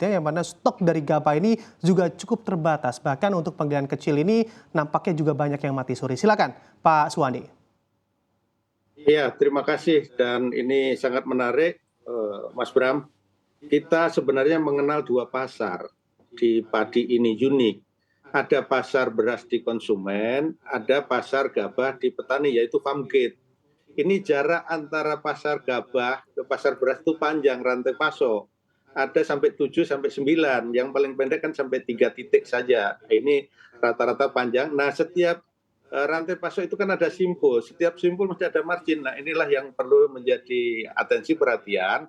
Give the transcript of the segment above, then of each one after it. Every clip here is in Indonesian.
yang mana stok dari gabah ini juga cukup terbatas. Bahkan untuk panggilan kecil ini nampaknya juga banyak yang mati suri. Silakan Pak Suwandi. Iya, terima kasih dan ini sangat menarik, Mas Bram. Kita sebenarnya mengenal dua pasar di padi ini unik. Ada pasar beras di konsumen, ada pasar gabah di petani yaitu farm gate. Ini jarak antara pasar gabah ke pasar beras itu panjang rantai pasok. Ada sampai 7 sampai 9, yang paling pendek kan sampai 3 titik saja. Ini rata-rata panjang. Nah, setiap rantai pasok itu kan ada simpul, setiap simpul mesti ada margin. Nah, inilah yang perlu menjadi atensi perhatian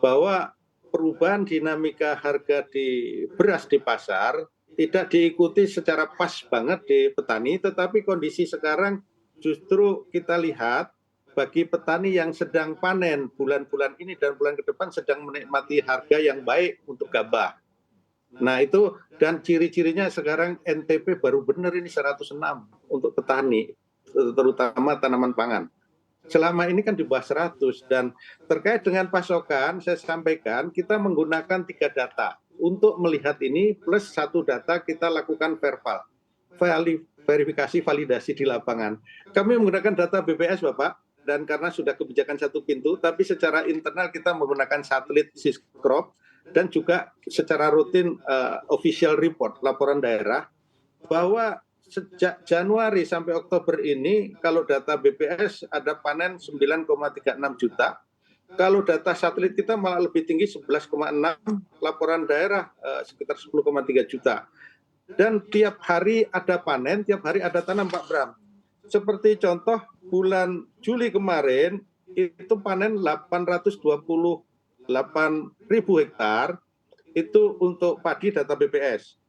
bahwa perubahan dinamika harga di beras di pasar tidak diikuti secara pas banget di petani, tetapi kondisi sekarang justru kita lihat bagi petani yang sedang panen bulan-bulan ini dan bulan ke depan sedang menikmati harga yang baik untuk gabah. Nah itu, dan ciri-cirinya sekarang NTP baru benar ini 106 untuk petani, terutama tanaman pangan. Selama ini kan di bawah 100, dan terkait dengan pasokan saya sampaikan kita menggunakan 3 data untuk melihat ini, plus 1 data kita lakukan verbal, verifikasi validasi di lapangan. Kami menggunakan data BPS Bapak, dan karena sudah kebijakan satu pintu, tapi secara internal kita menggunakan satelit Syscrop dan juga secara rutin official report, laporan daerah, bahwa sejak Januari sampai Oktober ini kalau data BPS ada panen 9,36 juta, kalau data satelit kita malah lebih tinggi 11,6, laporan daerah sekitar 10,3 juta. Dan tiap hari ada panen, tiap hari ada tanam Pak Bram. Seperti contoh bulan Juli kemarin itu panen 828.000 hektar itu untuk padi data BPS.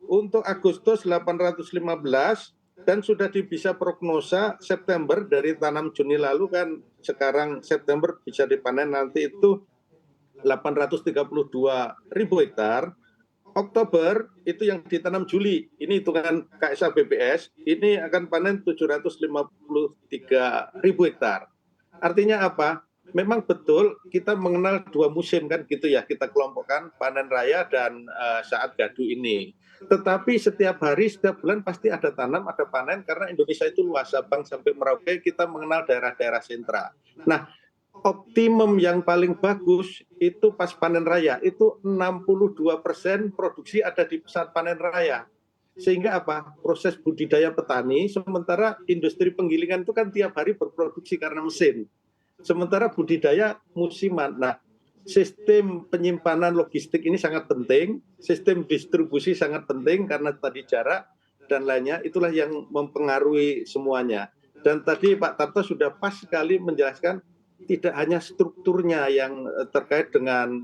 Untuk Agustus 815, dan sudah bisa prognosa September dari tanam Juni lalu kan sekarang September bisa dipanen nanti itu 832.000 hektar. Oktober itu yang ditanam Juli, ini hitungan KSA BPS, ini akan panen 753.000 hektar. Artinya apa? Memang betul kita mengenal 2 musim kan gitu ya, kita kelompokkan panen raya dan saat gadu ini. Tetapi setiap hari, setiap bulan pasti ada tanam, ada panen, karena Indonesia itu luas, Sabang sampai Merauke, kita mengenal daerah-daerah sentra. Nah, optimum yang paling bagus itu pas panen raya, itu 62% produksi ada di saat panen raya. Sehingga apa? Proses budidaya petani, sementara industri penggilingan itu kan tiap hari berproduksi karena mesin. Sementara budidaya musiman. Nah, sistem penyimpanan logistik ini sangat penting, sistem distribusi sangat penting karena tadi jarak dan lainnya, itulah yang mempengaruhi semuanya. Dan tadi Pak Tarto sudah pas sekali menjelaskan tidak hanya strukturnya yang terkait dengan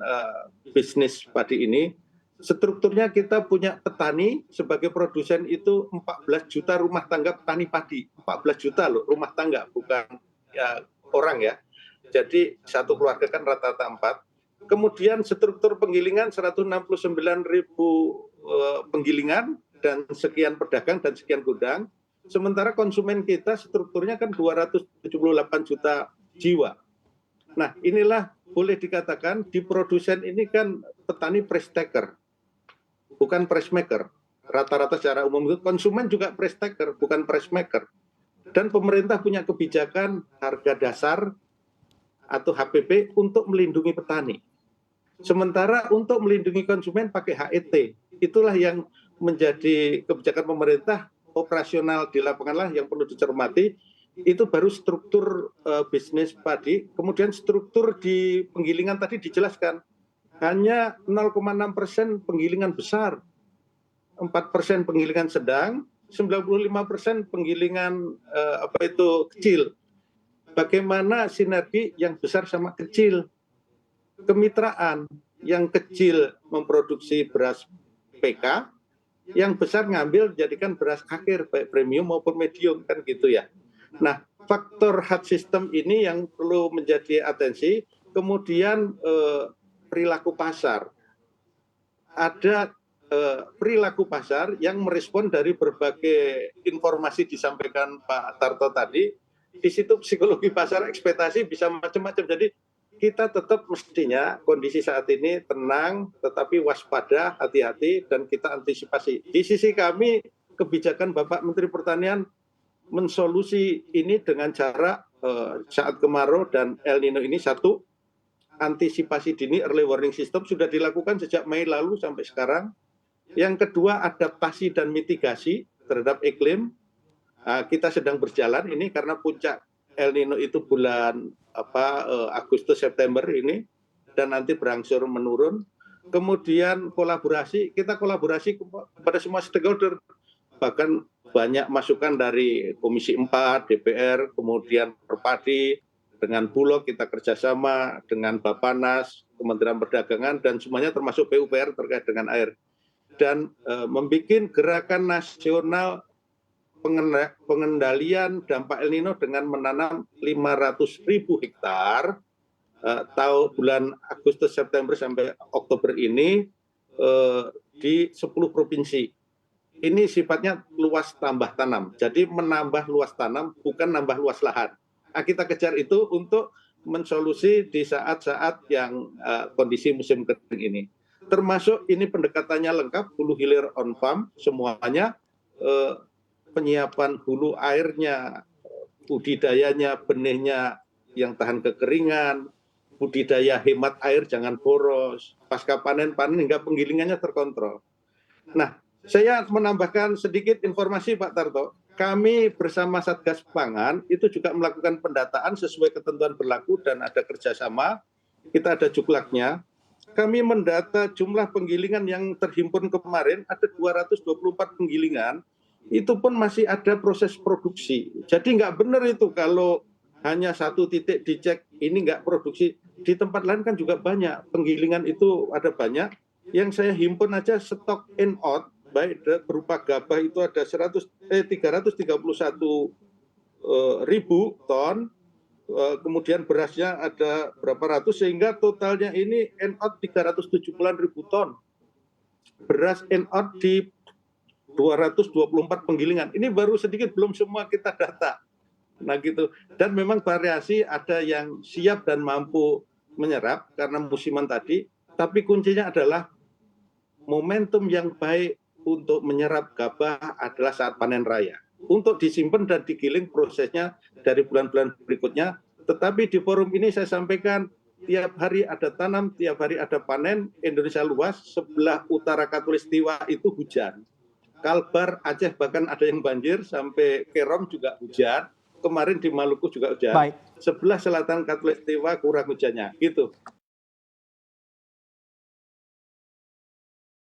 bisnis padi ini, strukturnya kita punya petani sebagai produsen itu 14 juta rumah tangga petani padi, 14 juta loh rumah tangga, bukan ya orang ya. Jadi satu keluarga kan rata-rata 4. Kemudian struktur penggilingan 169.000 penggilingan dan sekian pedagang dan sekian gudang. Sementara konsumen kita strukturnya kan 278 juta jiwa. Nah, inilah boleh dikatakan di produsen ini kan petani price taker, bukan price maker. Rata-rata secara umum itu konsumen juga price taker, bukan price maker. Dan pemerintah punya kebijakan harga dasar atau HPP untuk melindungi petani. Sementara untuk melindungi konsumen pakai HET. Itulah yang menjadi kebijakan pemerintah, operasional di lapangan lah yang perlu dicermati. Itu baru struktur bisnis padi. Kemudian struktur di penggilingan tadi dijelaskan. Hanya 0,6% penggilingan besar, 4% penggilingan sedang, 95% penggilingan kecil. Bagaimana sinergi yang besar sama kecil? Kemitraan, yang kecil memproduksi beras PK, yang besar ngambil jadikan beras akhir baik premium maupun medium, kan gitu ya. Nah, faktor hard system ini yang perlu menjadi atensi. Kemudian perilaku pasar. Ada perilaku pasar yang merespon dari berbagai informasi disampaikan Pak Tarto tadi. Di situ psikologi pasar ekspektasi bisa macam-macam. Jadi kita tetap mestinya kondisi saat ini tenang, tetapi waspada, hati-hati, dan kita antisipasi. Di sisi kami, kebijakan Bapak Menteri Pertanian mensolusi ini dengan cara saat kemarau dan El Nino ini, satu, antisipasi dini early warning system sudah dilakukan sejak Mei lalu sampai sekarang. Yang kedua, adaptasi dan mitigasi terhadap iklim. Kita sedang berjalan ini karena puncak El Nino itu bulan Agustus September ini, dan nanti berangsur menurun. Kemudian kita kolaborasi kepada semua stakeholder, bahkan banyak masukan dari Komisi 4, DPR, kemudian Perpadi, dengan Bulog kita kerjasama, dengan Bappenas, Kementerian Perdagangan, dan semuanya termasuk PUPR terkait dengan air. Dan membuat gerakan nasional pengendalian dampak El Nino dengan menanam 500.000 hektar tahun bulan Agustus September sampai Oktober ini di 10 provinsi. Ini sifatnya luas tambah tanam. Jadi menambah luas tanam, bukan nambah luas lahan. Kita kejar itu untuk mensolusi di saat-saat yang kondisi musim kering ini. Termasuk ini pendekatannya lengkap, hulu hilir on farm semuanya, penyiapan hulu airnya, budidayanya, benihnya yang tahan kekeringan, budidaya hemat air jangan boros, pasca panen hingga penggilingannya terkontrol. Nah, saya menambahkan sedikit informasi Pak Tarto. Kami bersama Satgas Pangan itu juga melakukan pendataan sesuai ketentuan berlaku dan ada kerjasama. Kita ada juklaknya. Kami mendata jumlah penggilingan yang terhimpun kemarin ada 224 penggilingan. Itu pun masih ada proses produksi. Jadi nggak benar itu kalau hanya satu titik dicek ini nggak produksi. Di tempat lain kan juga banyak. Penggilingan itu ada banyak. Yang saya himpun aja stok in out, baik berupa gabah itu ada 331.000 ton. Kemudian berasnya ada berapa ratus, sehingga totalnya ini in out 370.000 ton. Beras in out di 224 penggilingan. Ini baru sedikit, belum semua kita data. Nah gitu. Dan memang variasi, ada yang siap dan mampu menyerap karena musiman tadi, tapi kuncinya adalah momentum yang baik untuk menyerap gabah adalah saat panen raya. Untuk disimpan dan digiling prosesnya dari bulan-bulan berikutnya. Tetapi di forum ini saya sampaikan, tiap hari ada tanam, tiap hari ada panen. Indonesia luas, sebelah utara Katulistiwa itu hujan. Kalbar, Aceh bahkan ada yang banjir, sampai Kerom juga hujan. Kemarin di Maluku juga hujan. Baik. Sebelah selatan Katulistiwa kurang hujannya. Gitu.